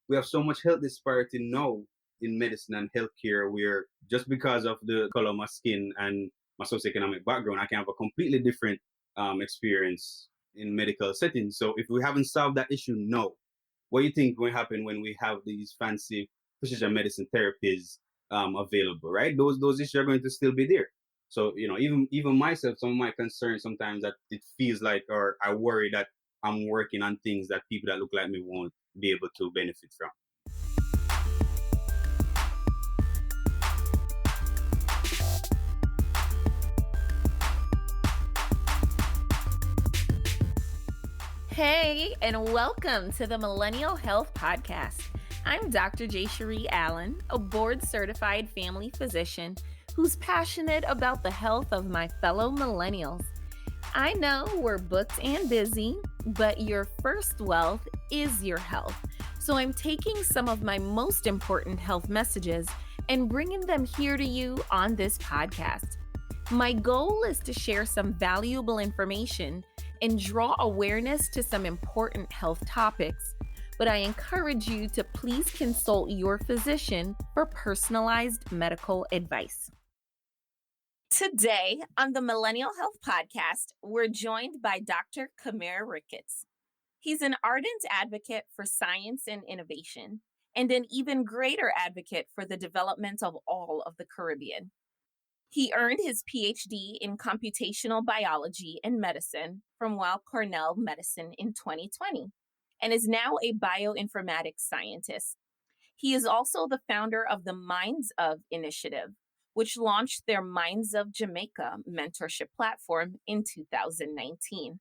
we have so much health disparity now in medicine and healthcare, where just because of the color of my skin and my socioeconomic background, I can have a completely different experience in medical settings. So if we haven't solved that issue, no. What do you think will happen when we have these fancy precision medicine therapies available, right? Those issues are going to still be there. So, even myself, some of my concerns sometimes that it feels like, or I worry that I'm working on things that people that look like me won't be able to benefit from. Hey, and welcome to the Millennial Health Podcast. I'm Dr. Jaysheree Allen, a board-certified family physician who's passionate about the health of my fellow millennials. I know we're booked and busy, but your first wealth is your health. So I'm taking some of my most important health messages and bringing them here to you on this podcast. My goal is to share some valuable information and draw awareness to some important health topics, but I encourage you to please consult your physician for personalized medical advice. Today on the Millennial Health Podcast, we're joined by Dr. Kamir Ricketts. He's an ardent advocate for science and innovation, and an even greater advocate for the development of all of the Caribbean. He earned his PhD in computational biology and medicine from Weill Cornell Medicine in 2020 and is now a bioinformatics scientist. He is also the founder of the Minds of Initiative, which launched their Minds of Jamaica mentorship platform in 2019.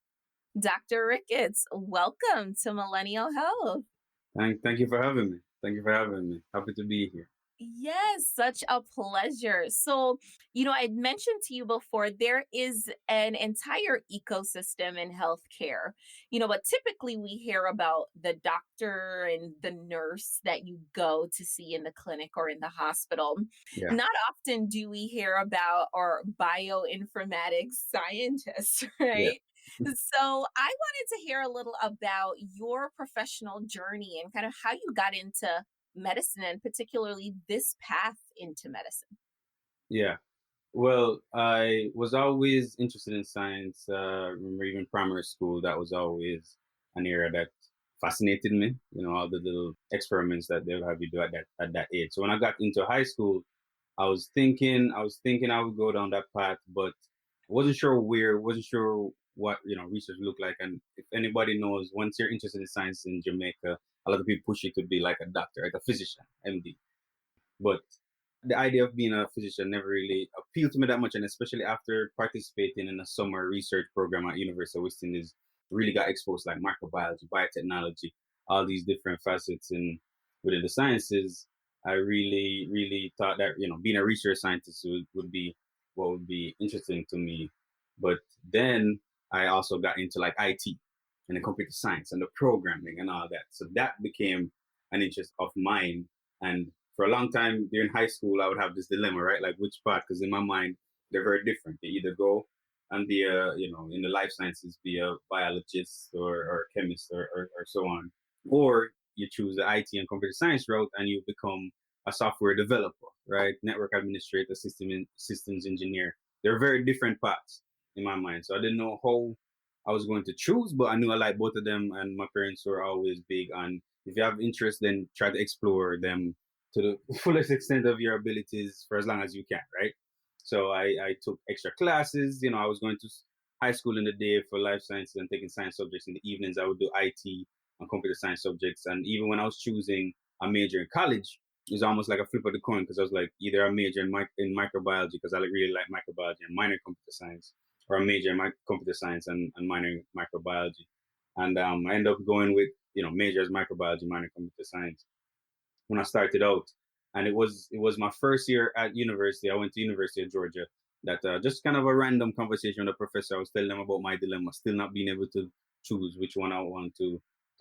Dr. Ricketts, welcome to Millennial Health. Thank you for having me. Happy to be here. Yes, such a pleasure. So, I'd mentioned to you before, there is an entire ecosystem in healthcare, but typically we hear about the doctor and the nurse that you go to see in the clinic or in the hospital. Yeah. Not often do we hear about our bioinformatics scientists, right? Yeah. So I wanted to hear a little about your professional journey and kind of how you got into medicine, and particularly this path into medicine. Yeah. Well, I was always interested in science. Remember, even primary school, that was always an area that fascinated me. All the little experiments that they'll have you do at that age. So when I got into high school, I was thinking I would go down that path, but wasn't sure where, wasn't sure what research looked like. And if anybody knows, once you're interested in science in Jamaica, a lot of people push you to be like a doctor, like a physician, MD. But the idea of being a physician never really appealed to me that much, and especially after participating in a summer research program at University of West Indies, really got exposed to like microbiology, biotechnology, all these different facets within the sciences. I really, really thought that being a research scientist would be what would be interesting to me. But then I also got into like IT and the computer science and the programming and all that. So that became an interest of mine. And for a long time during high school, I would have this dilemma, right? Like which part? Because in my mind, they're very different. They either go and be in the life sciences, be a biologist or chemist or so on. Or you choose the IT and computer science route and you become a software developer, right? Network administrator, systems engineer. They're very different paths in my mind. So I didn't know how I was going to choose, but I knew I liked both of them. And my parents were always big on, if you have interest, then try to explore them to the fullest extent of your abilities for as long as you can, right? So I took extra classes. I was going to high school in the day for life sciences and taking science subjects. In the evenings, I would do IT and computer science subjects. And even when I was choosing a major in college, it was almost like a flip of the coin, because I was like either a major in microbiology, because I really like microbiology, and minor in computer science, or a major in computer science and minor in microbiology. And I ended up going with major as microbiology, minor in computer science when I started out. And it was my first year at university. I went to University of Georgia. That just kind of a random conversation with a professor. I was telling him about my dilemma, still not being able to choose which one I want to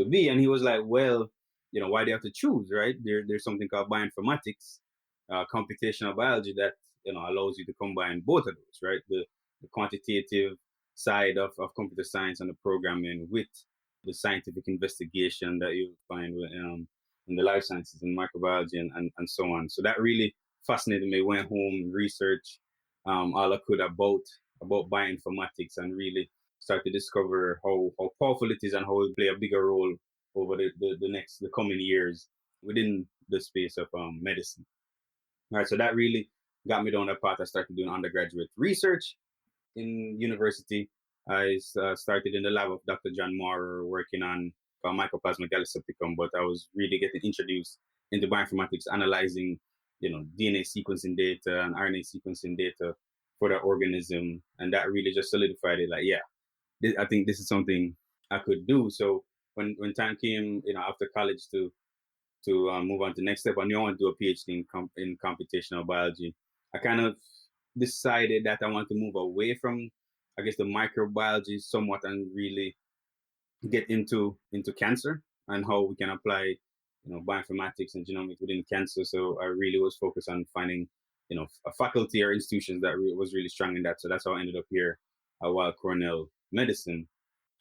be. And he was like, well, why do you have to choose, right? There's something called bioinformatics, computational biology that, allows you to combine both of those, right? The quantitative side of computer science and the programming with the scientific investigation that you find with in the life sciences and microbiology and so on. So that really fascinated me. Went home, researched all I could about bioinformatics, and really start to discover how powerful it is and how it will play a bigger role over the coming years within the space of medicine. All right, so that really got me down that path. I started doing undergraduate research in university. I started in the lab of Dr. John Maurer working on Mycoplasma gallisepticum, but I was really getting introduced into bioinformatics, analyzing, DNA sequencing data and RNA sequencing data for the organism, and that really just solidified it. Like, yeah, I think this is something I could do. So when time came, after college to move on to the next step, I knew I want to do a PhD in computational biology. I kind of decided that I want to move away from, I guess, the microbiology somewhat and really get into cancer and how we can apply, bioinformatics and genomics within cancer. So I really was focused on finding, a faculty or institutions that was really strong in that. So that's how I ended up here at Weill Cornell Medicine,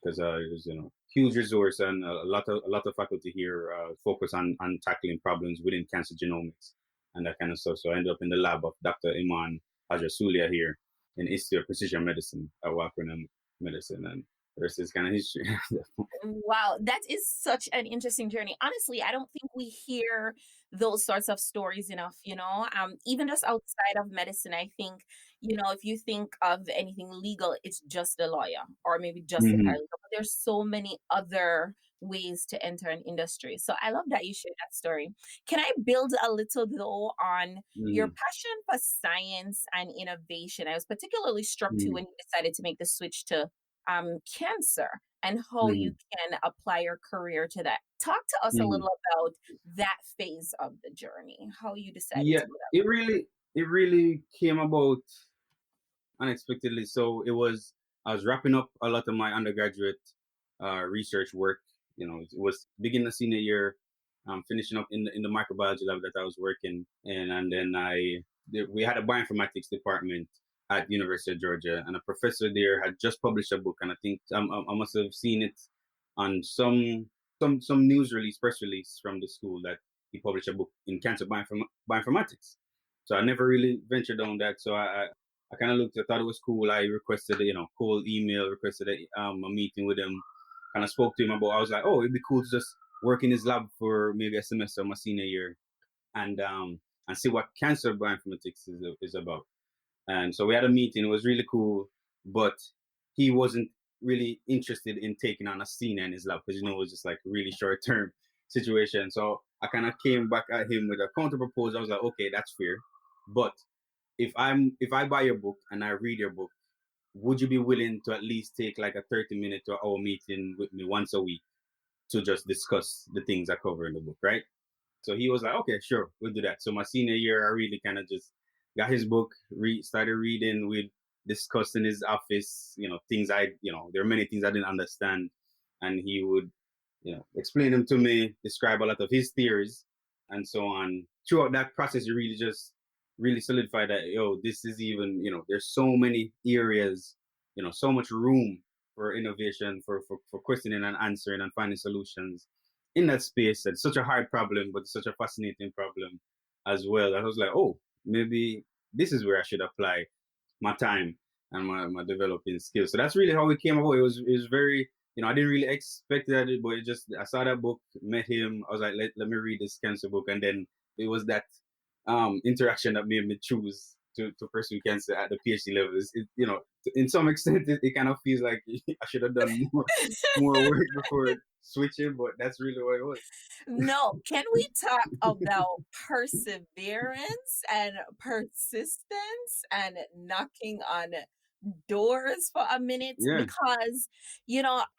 because it was huge resource and a lot of faculty here focus on tackling problems within cancer genomics and that kind of stuff. So I ended up in the lab of Dr. Iman Ajasulia here in Institute of Precision Medicine at Weill Cornell Medicine, and the rest is kind of history. Wow, that is such an interesting journey. Honestly, I don't think we hear those sorts of stories enough, even just outside of medicine. I think, if you think of anything legal, it's just a lawyer or maybe just a Mm-hmm. paralegal. But there's so many other ways to enter an industry. So I love that you shared that story. Can I build a little though on your Mm-hmm. passion for science and innovation? I was particularly struck too Mm-hmm. when you decided to make the switch to cancer and how you Mm-hmm. can apply your career to that. Talk to us a Mm-hmm. little about that phase of the journey, how you decided Yeah, to go that it really came about unexpectedly. So I was wrapping up a lot of my undergraduate research work. It was beginning the senior year, finishing up in the microbiology lab that I was working in, and then we had a bioinformatics department at University of Georgia, and a professor there had just published a book, and I think I must have seen it on some news release, press release from the school that he published a book in cancer bioinformatics. So I never really ventured down that. So I kind of looked, I thought it was cool. I requested, cold email, requested a meeting with him, kind of spoke to him about, I was like, oh, it'd be cool to just work in his lab for maybe a semester of my senior year and see what cancer bioinformatics is about. And so we had a meeting, it was really cool, but he wasn't really interested in taking on a senior in his lab because, it was just like really short term situation. So I kind of came back at him with a counter proposal. I was like, okay, that's fair. But if I buy your book and I read your book, would you be willing to at least take like a 30-minute to hour meeting with me once a week to just discuss the things I cover in the book, right? So he was like, okay, sure, we'll do that. So my senior year, I really kind of just got his book, started reading, we discussed in his office, things there are many things I didn't understand. And he would, explain them to me, describe a lot of his theories and so on. Throughout that process, you really just really solidify that, this is even, there's so many areas, so much room for innovation, for questioning and answering and finding solutions in that space. It's such a hard problem, but it's such a fascinating problem as well. I was like, oh, maybe this is where I should apply my time and my developing skills. So that's really how it came about. It was very, I didn't really expect that, but I saw that book, met him. I was like, let me read this cancer book, and then it was that interaction that made me choose to pursue cancer at the PhD level. In some extent, it kind of feels like I should have done more work before switching, but that's really what it was. No, can we talk about perseverance and persistence and knocking on doors for a minute? Yeah, Because,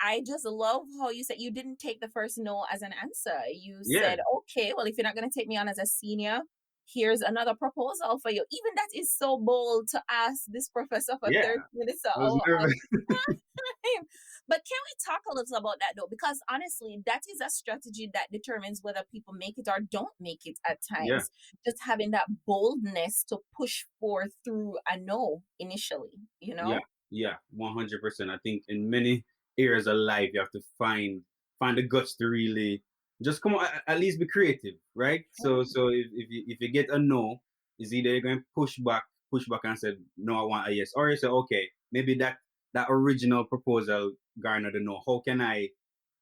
I just love how you said you didn't take the first no as an answer. You yeah, said, okay, well, if you're not going to take me on as a senior, here's another proposal for you. Even that is so bold to ask this professor for yeah. 30 minutes an I was hour of nervous. time. But can we talk a little about that though? Because honestly, that is a strategy that determines whether people make it or don't make it at Yeah, times. Just having that boldness to push forth through a no initially, yeah, yeah, 100%. I think in many areas of life, you have to find the guts to really just come on, at least be creative, right? So if you get a no, is either you're going to push back and say no, I want a yes, or you say okay, maybe that original proposal garnered a no. How can I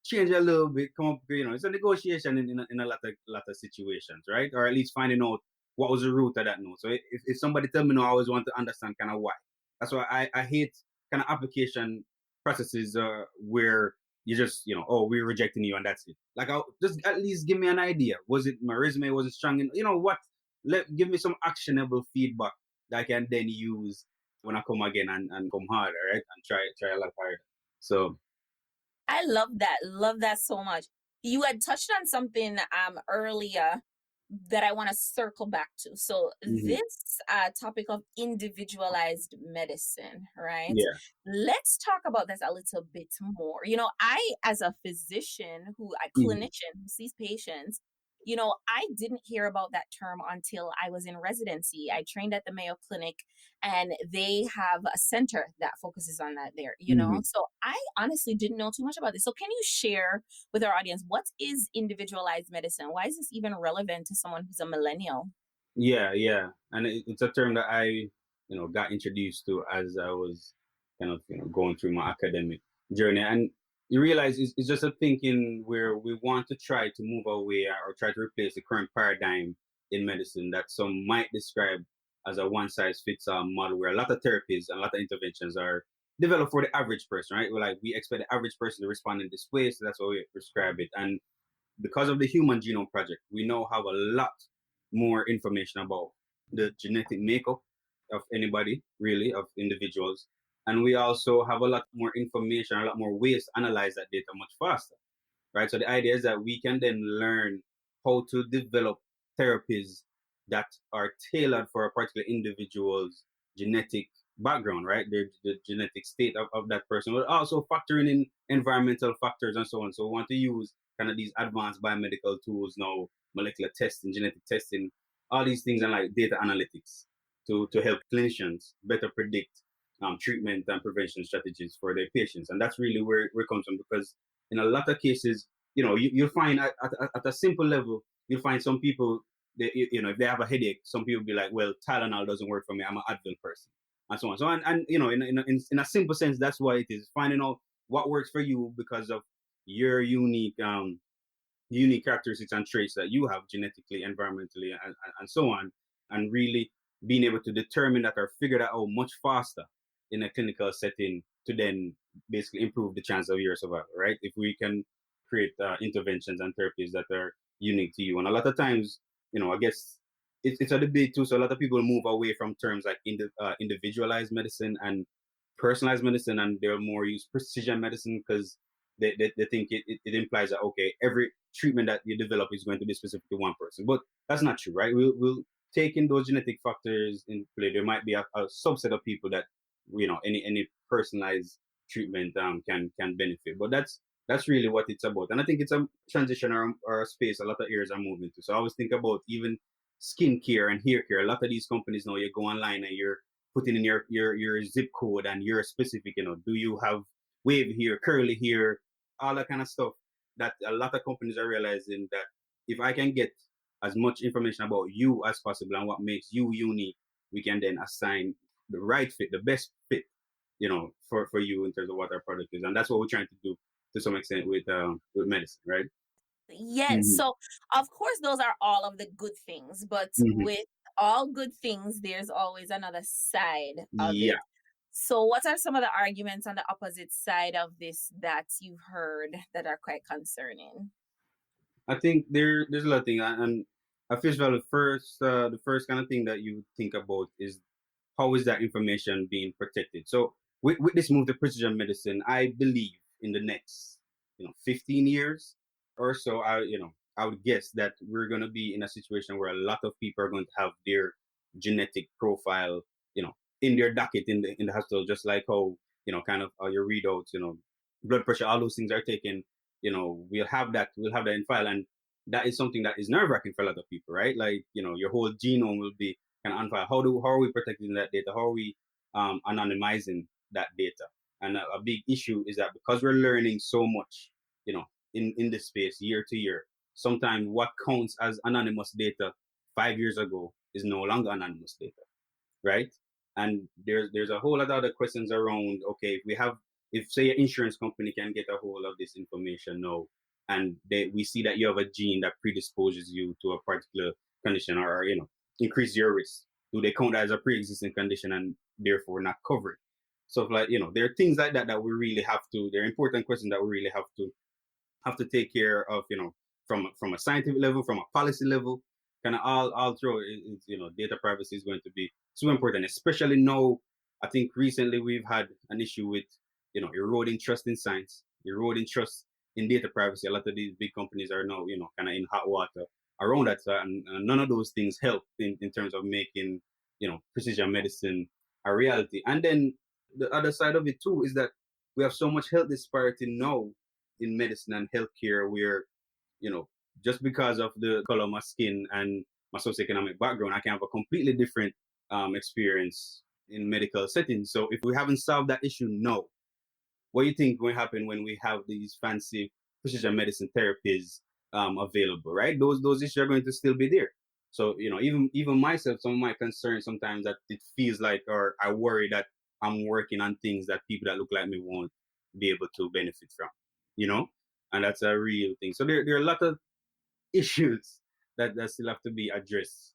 change a little bit? Come up, it's a negotiation in a lot of situations, right? Or at least finding out what was the root of that no. So if somebody tell me no, I always want to understand kind of why. That's why I hate kind of application processes where you just, oh, we're rejecting you and that's it. Like, I'll just at least give me an idea. Was it my resume? Was it strong? What? Give me some actionable feedback that I can then use when I come again and come harder, right? And try a lot harder. So, I love that. Love that so much. You had touched on something earlier that I want to circle back to. So mhm, this topic of individualized medicine, right? yeah. Let's talk about this a little bit more. I, as a physician, a Mhm, clinician who sees patients, I didn't hear about that term until I was in residency. I trained at the Mayo Clinic, and they have a center that focuses on that there. mhm. So I honestly didn't know too much about this. So can you share with our audience, what is individualized medicine? Why is this even relevant to someone who's a millennial? Yeah, yeah, and it's a term that I, got introduced to as I was kind of, going through my academic journey, and you realize it's just a thinking where we want to try to move away or try to replace the current paradigm in medicine that some might describe as a one size fits all model, where a lot of therapies and a lot of interventions are developed for the average person, right? We expect the average person to respond in this way, so that's why we prescribe it, and because of the Human Genome Project, we now have a lot more information about the genetic makeup of anybody, really, of individuals. And we also have a lot more information, a lot more ways to analyze that data much faster, right? So the idea is that we can then learn how to develop therapies that are tailored for a particular individual's genetic background, right? The genetic state of that person, but also factoring in environmental factors and so on. So we want to use kind of these advanced biomedical tools now, molecular testing, genetic testing, all these things, and like data analytics to help clinicians better predict treatment and prevention strategies for their patients. And that's really where it comes from, because in a lot of cases, you'll find at a simple level, you'll find some people, if they have a headache, some people be like, well, Tylenol doesn't work for me. I'm an Advil person, and so on. So, and in a simple sense, that's why it is finding out what works for you because of your unique characteristics and traits that you have genetically, environmentally, and so on, and really being able to determine that or figure that out much faster in a clinical setting to then basically improve the chance of your survival, right? If we can create interventions and therapies that are unique to you. And a lot of times, I guess it's a debate too. So a lot of people move away from terms like individualized medicine and personalized medicine, and they'll more use precision medicine because they think it implies that, okay, every treatment that you develop is going to be specific to one person. But that's not true, right? We'll take in those genetic factors in play. There might be a subset of people that, any personalized treatment can benefit. But that's really what it's about. And I think it's a transition or a space a lot of areas are moving to. So I always think about even skincare and hair care. A lot of these companies now, you go online and you're putting in your zip code and you're specific, do you have wave hair, curly hair, all that kind of stuff, that a lot of companies are realizing that if I can get as much information about you as possible and what makes you unique, we can then assign the right fit, the best fit, for you in terms of what our product is. And that's what we're trying to do to some extent with medicine, right? Yes. Mm-hmm. So, of course, those are all of the good things, but Mm-hmm. with all good things, there's always another side of Yeah. it. So, what are some of the arguments on the opposite side of this that you've heard that are quite concerning? I think there's a lot of things, and I feel well, the first kind of thing that you think about is how is that information being protected. So with this move to precision medicine, I believe in the next 15 years or so, I would guess that we're going to be in a situation where a lot of people are going to have their genetic profile, in their docket in the hospital, just like how kind of your readouts, blood pressure, all those things are taken. We'll have that in file, and that is something that is nerve wracking for a lot of people, right? Like, your whole genome will be kind of on file. How are we protecting that data? How are we anonymizing that data? And a big issue is that because we're learning so much, in this space year to year, sometimes what counts as anonymous data 5 years ago is no longer anonymous data, right? And there's a whole lot of other questions around. Okay, if say an insurance company can get a hold of this information now, and we see that you have a gene that predisposes you to a particular condition, or increase your risk, do they count that as a pre-existing condition and therefore not cover it? So like there are things like that that we really have to. They're important questions that we really have to take care of, from a scientific level, from a policy level, kind of all through. Data privacy is going to be so important, especially now. I think recently we've had an issue with, eroding trust in science, eroding trust in data privacy. A lot of these big companies are now, kind of in hot water around that, and none of those things help in terms of making, precision medicine a reality. And then the other side of it too is that we have so much health disparity now in medicine and healthcare, where you know just because of the color of my skin and my socioeconomic background, I can have a completely different experience in medical settings. So if we haven't solved that issue now, what do you think will happen when we have these fancy precision medicine therapies available? Right, those issues are going to still be there. So even myself, some of my concerns sometimes, that it feels like, or I worry that I'm working on things that people that look like me won't be able to benefit from. You know, and that's a real thing. So there are a lot of issues that still have to be addressed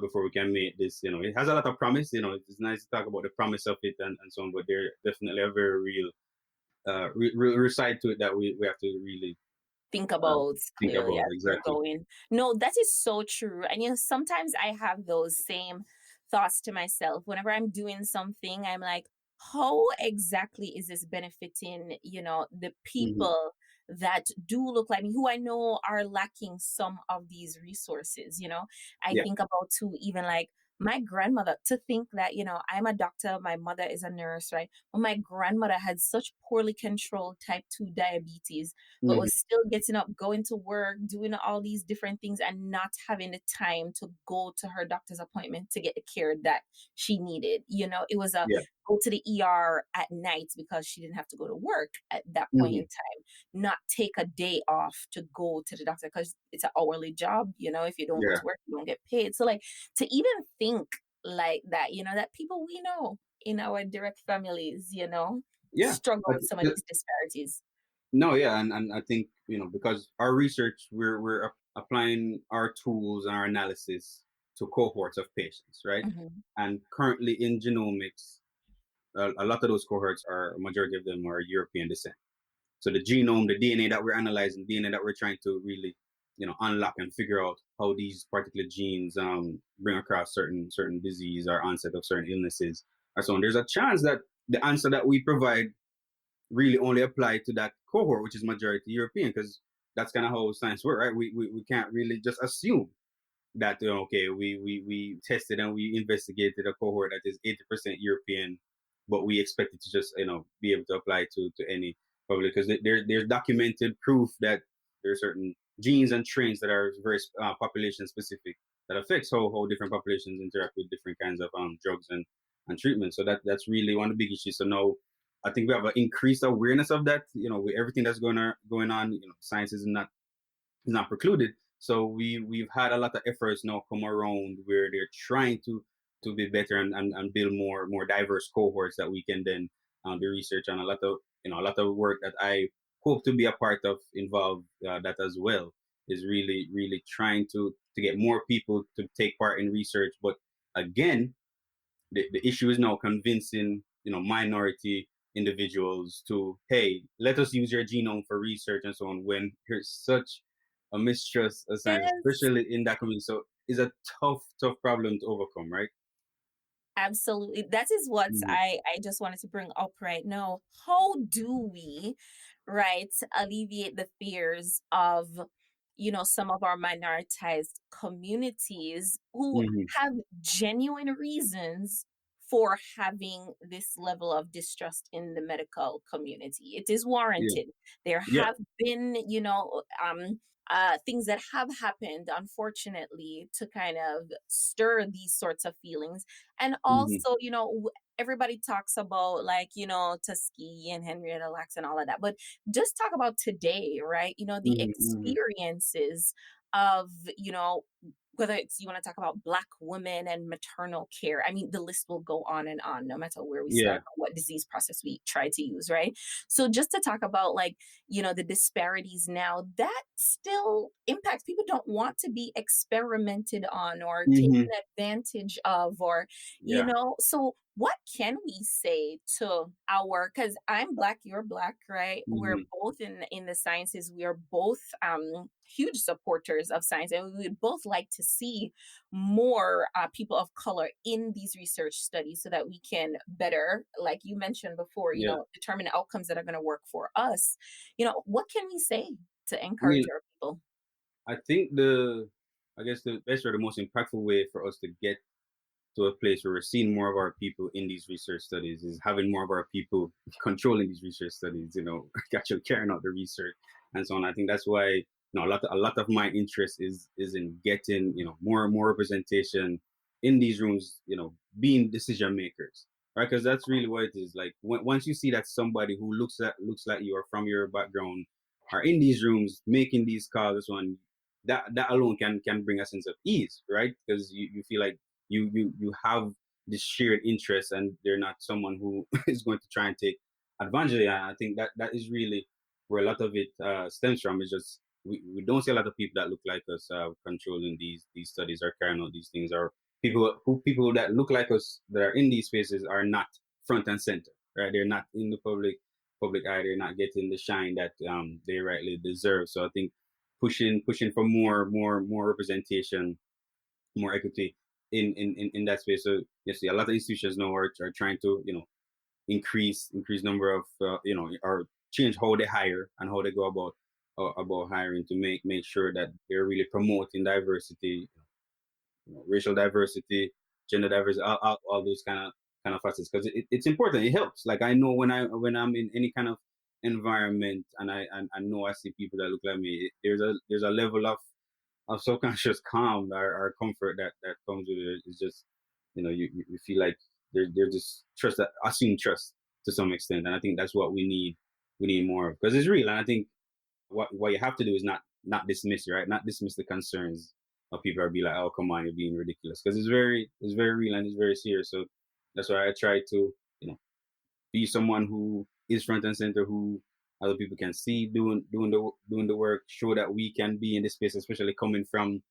before we can make this. It has a lot of promise. It's nice to talk about the promise of it and so on, but there definitely a very real real side to it that we have to really think uh, about think clearly about. as we're Exactly. going. No, that is so true. And sometimes I have those same thoughts to myself. Whenever I'm doing something, I'm like, how exactly is this benefiting, the Hmm. people that do look like me, who I know are lacking some of these resources? I Yeah. think about too, even like my grandmother, to think that, I'm a doctor, my mother is a nurse, right? But my grandmother had such poorly controlled type 2 diabetes, but Hmm. was still getting up, going to work, doing all these different things, and not having the time to go to her doctor's appointment to get the care that she needed. It was a Yeah. go to the ER at night because she didn't have to go to work at that point in Hmm. time, not take a day off to go to the doctor because it's an hourly job. If you don't go Yeah. to work, you don't get paid. So, like, to even think like that, that people we know in our direct families, Yeah. struggle But with some of these disparities. no, yeah, and I think because our research, we're applying our tools and our analysis to cohorts of patients, right? Mhm. And currently in genomics, a lot of those cohorts, are majority of them are European descent. So the genome, the DNA that we're analyzing, DNA that we're trying to really, unlock and figure out how these particular genes bring across certain disease or onset of certain illnesses, or so on. There's a chance that the answer that we provide really only apply to that cohort, which is majority European, because that's kind of how science works, right? We can't really just assume that, okay, we tested and we investigated a cohort that is 80% European, but we expect it to just be able to apply to any public, because there's documented proof that there are certain genes and traits that are very population specific, that affects how different populations interact with different kinds of drugs and treatments. So that's really one of the big issues. So now I think we have an increased awareness of that. With everything that's going on, science is not precluded. So we've had a lot of efforts now come around where they're trying to be better and build more diverse cohorts that we can then do research on. A lot of work that I hope to be a part of involve that as well, is really trying to get more people to take part in research. But again, the issue is now convincing minority individuals to, hey, let us use your genome for research and so on, when there's such a mistrust of science, Yes, especially in that community. So it's a tough problem to overcome, right? absolutely. That is what Hmm. I just wanted to bring up right now. How do we, right, alleviate the fears of, some of our minoritized communities who Hmm. have genuine reasons for having this level of distrust in the medical community? It is Yeah. warranted. There Yeah. have been, things that have happened, unfortunately, to kind of stir these sorts of feelings. And Hmm. also, everybody talks about, like, Tuskegee and Henrietta Lacks and all of that, but just talk about today, right? The Hmm. Hmm. experiences of, whether it's, you want to talk about Black women and maternal care. I mean, the list will go on and on, no matter where we Yeah. start or what disease process we try to use, right? So just to talk about, like, the disparities now, that still impacts. People don't want to be experimented on or Hmm. taken advantage of, or, Yeah. so what can we say to our, because I'm Black, you're Black, right? We're Hmm. both in the sciences. We are both huge supporters of science, and we would both like to see more people of color in these research studies so that we can better, like you mentioned before, Yeah. determine outcomes that are going to work for us. What can we say to I encourage mean, our people? I think I guess the best or the most impactful way for us to get to a place where we're seeing more of our people in these research studies is having more of our people controlling these research studies, actually carrying out the research and so on. I think that's why, a lot of my interest is in getting, more and more representation in these rooms, being decision makers, right? Because that's really what it is. Like once you see that somebody who looks like you or from your background are in these rooms making these calls, this one, that alone can bring a sense of ease, right? Because you feel like you have this shared interest and they're not someone who is going to try and take advantage of it. And I think that is really where a lot of it stems from. Is just we don't see a lot of people that look like us controlling these studies or carrying out these things, or people that look like us that are in these spaces are not front and center, right? They're not in the public eye. They're not getting the shine that they rightly deserve. So I think pushing for more representation, more equity in that space. So you see a lot of institutions now are trying to increase number of or change how they hire and how they go about hiring to make sure that they're really promoting diversity, racial diversity, gender diversity, all those kind of facets, because it's important. It helps. Like I know when I'm in any kind of environment and I know I see people that look like me, there's a level of subconscious calm or comfort that comes with it. It's just you feel like there's just trust, that assume trust to some extent, and I think that's what we need more of, because it's real. And I think what you have to do is not dismiss it, right? Not dismiss the concerns of people or be like, oh come on, you're being ridiculous, because it's very real and it's very serious. So that's why I try to be someone who is front and center, who other people can see doing the work, show that we can be in this space, especially coming from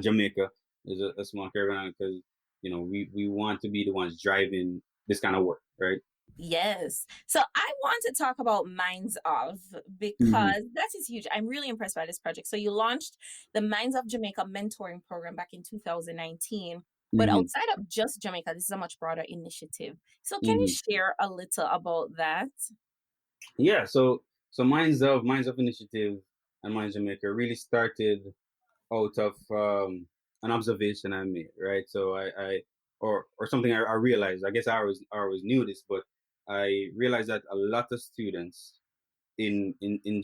Jamaica is a small caravan, because we want to be the ones driving this kind of work, right? Yes. So I want to talk about Minds of, Hmm. because that is huge. I'm really impressed by this project. So you launched the Minds of Jamaica mentoring program back in 2019. But Hmm. outside of just Jamaica, this is a much broader initiative. So can you Hmm. share a little about that? Yeah. So Minds of Initiative and Minds Jamaica really started out of an observation I made, right? So or something I realized. I guess I always knew this, but I realized that a lot of students in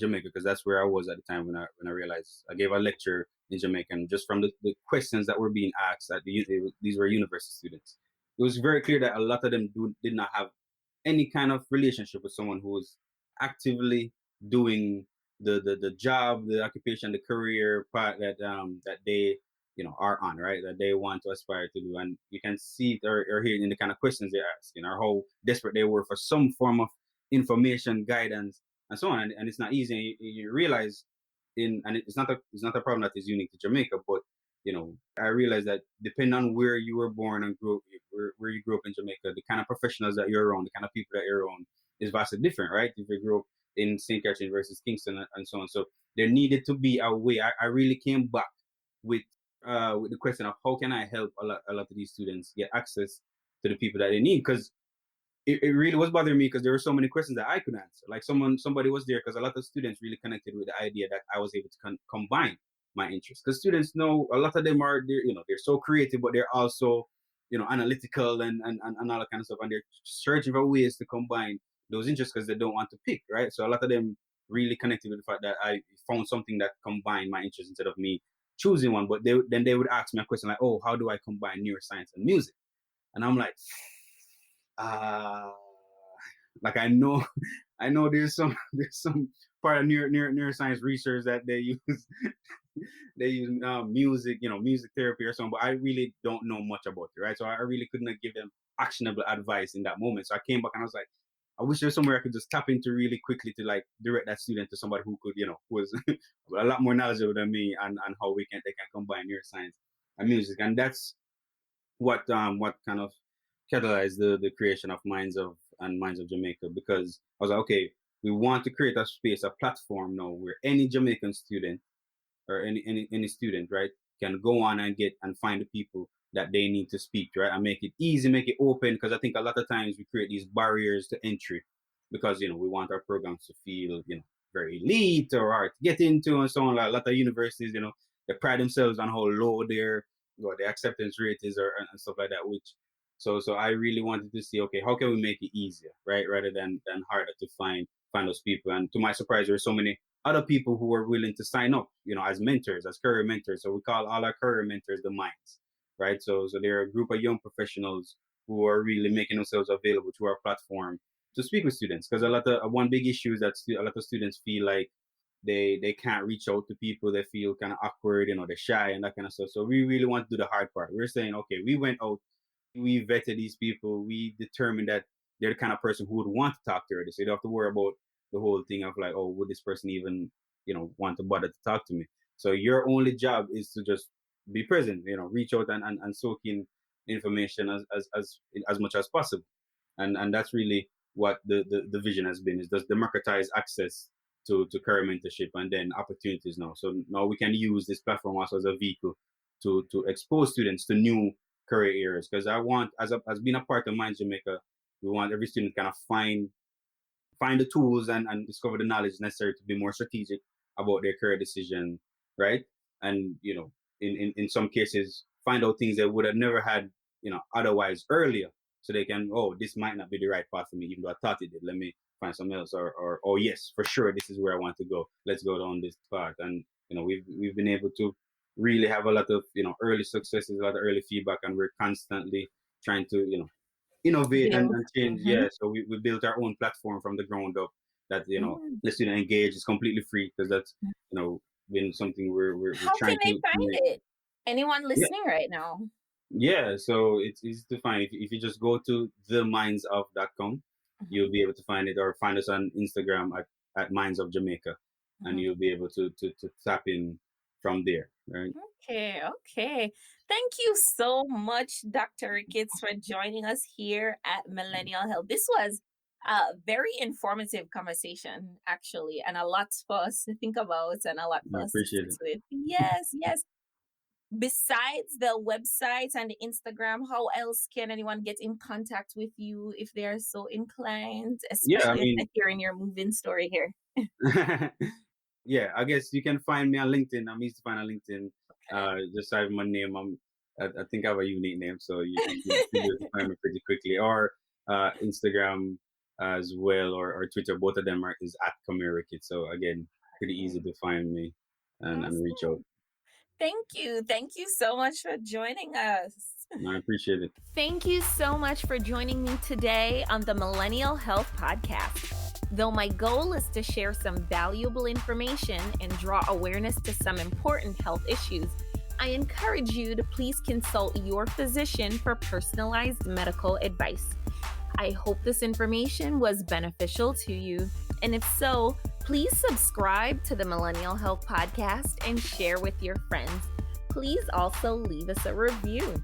Jamaica, because that's where I was at the time when I realized. I gave a lecture in Jamaica, and just from the questions that were being asked these were university students. It was very clear that a lot of them did not have any kind of relationship with someone who was actively doing the job, the occupation, the career part that they are on, right? That they want to aspire to do. And you can see it or hear it in the kind of questions they ask, how desperate they were for some form of information, guidance, and so on. And it's not easy. And you realize and it's not a problem that is unique to Jamaica, but I realized that depending on where you were born and grew up, where you grew up in Jamaica, the kind of professionals that you're around, the kind of people that you're around is vastly different, right? If you grew up in St. Catherine versus Kingston and so on. So there needed to be a way. I really came back with with the question of how can I help a lot of these students get access to the people that they need, because it really was bothering me, because there were so many questions that I could answer. Like somebody was there, because a lot of students really connected with the idea that I was able to combine my interests. Because students know a lot of them they're so creative, but they're also analytical and all that kind of stuff, and they're searching for ways to combine those interests because they don't want to pick, right? So a lot of them really connected with the fact that I found something that combined my interests instead of me choosing one. But they would ask me a question like, "Oh, how do I combine neuroscience and music?" And I'm like, uh, like I know, I know there's some part of neuroscience research that they use they use music, music therapy or something, but I really don't know much about it, right? So I really couldn't give them actionable advice in that moment. So I came back and I was like, I wish there was somewhere I could just tap into really quickly to like direct that student to somebody who could, who was a lot more knowledgeable than me, and how they can combine neuroscience and music. And that's what kind of catalyzed the creation of Minds of Jamaica, because I was like, okay, we want to create a space, a platform now where any Jamaican student or any student, right, can go on and get and find the people that they need to speak to, right, and make it easy, make it open, because I think a lot of times we create these barriers to entry because we want our programs to feel very elite or hard to get into and so on. Like a lot of universities, they pride themselves on how low their acceptance rate is and stuff like that. Which so I really wanted to see, okay, how can we make it easier, right, rather than harder to find those people. And to my surprise, there are so many other people who are willing to sign up, as mentors, as career mentors. So we call all our career mentors the Minds, right? So they're a group of young professionals who are really making themselves available to our platform to speak with students. Because one big issue is that a lot of students feel like they can't reach out to people. They feel kind of awkward, they're shy and that kind of stuff. So we really want to do the hard part. We're saying, okay, we went out, we vetted these people, we determined that they're the kind of person who would want to talk to her. So you don't have to worry about the whole thing of like, oh, would this person even, want to bother to talk to me? So your only job is to just be present, reach out and soak in information as much as possible. And that's really what the vision has been, is just democratize access to career mentorship and then opportunities now. So now we can use this platform also as a vehicle to expose students to new career areas. Because I want, as being a part of Minds Jamaica, we want every student kind of find the tools and discover the knowledge necessary to be more strategic about their career decision, right? And in some cases find out things they would have never had otherwise earlier, so they can, oh, this might not be the right path for me, even though I thought it did. Let me find something else, or oh yes, for sure this is where I want to go. Let's go down this path. And we've been able to really have a lot of early successes, a lot of early feedback, and we're constantly trying to innovate and change. Mm-hmm. Yeah, so we built our own platform from the ground up that the student engage is completely free, because that's been something we're How trying can they to find make. it? Anyone listening right now? Yeah, so it's easy to find. If you just go to themindsof.com, you'll be able to find it, or find us on Instagram at Minds of Jamaica, and you'll be able to tap in from there, right? Okay. Thank you so much, Dr. Ricketts, for joining us here at Millennial Health. This was a very informative conversation, actually, and a lot for us to think about and a lot for I us to appreciate sit it. with. Yes. Besides the website and the Instagram, how else can anyone get in contact with you if they are so inclined, Yeah, I especially mean, if they're hearing your moving story here? yeah, I guess you can find me on LinkedIn. I'm easy to find on LinkedIn. Okay. Just have my name. I think I have a unique name, so you can be able to find me pretty quickly. Or Instagram as well, or Twitter. Both of them is at Kamir Ricketts. So again, pretty easy to find me and reach out. Thank you. Thank you so much for joining us. I appreciate it. Thank you so much for joining me today on the Millennial Health Podcast. Though my goal is to share some valuable information and draw awareness to some important health issues, I encourage you to please consult your physician for personalized medical advice. I hope this information was beneficial to you, and if so, please subscribe to the Millennial Health Podcast and share with your friends. Please also leave us a review.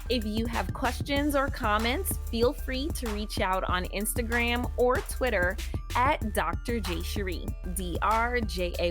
If you have questions or comments, feel free to reach out on Instagram or Twitter at Dr. Jayshere, DrJayshere.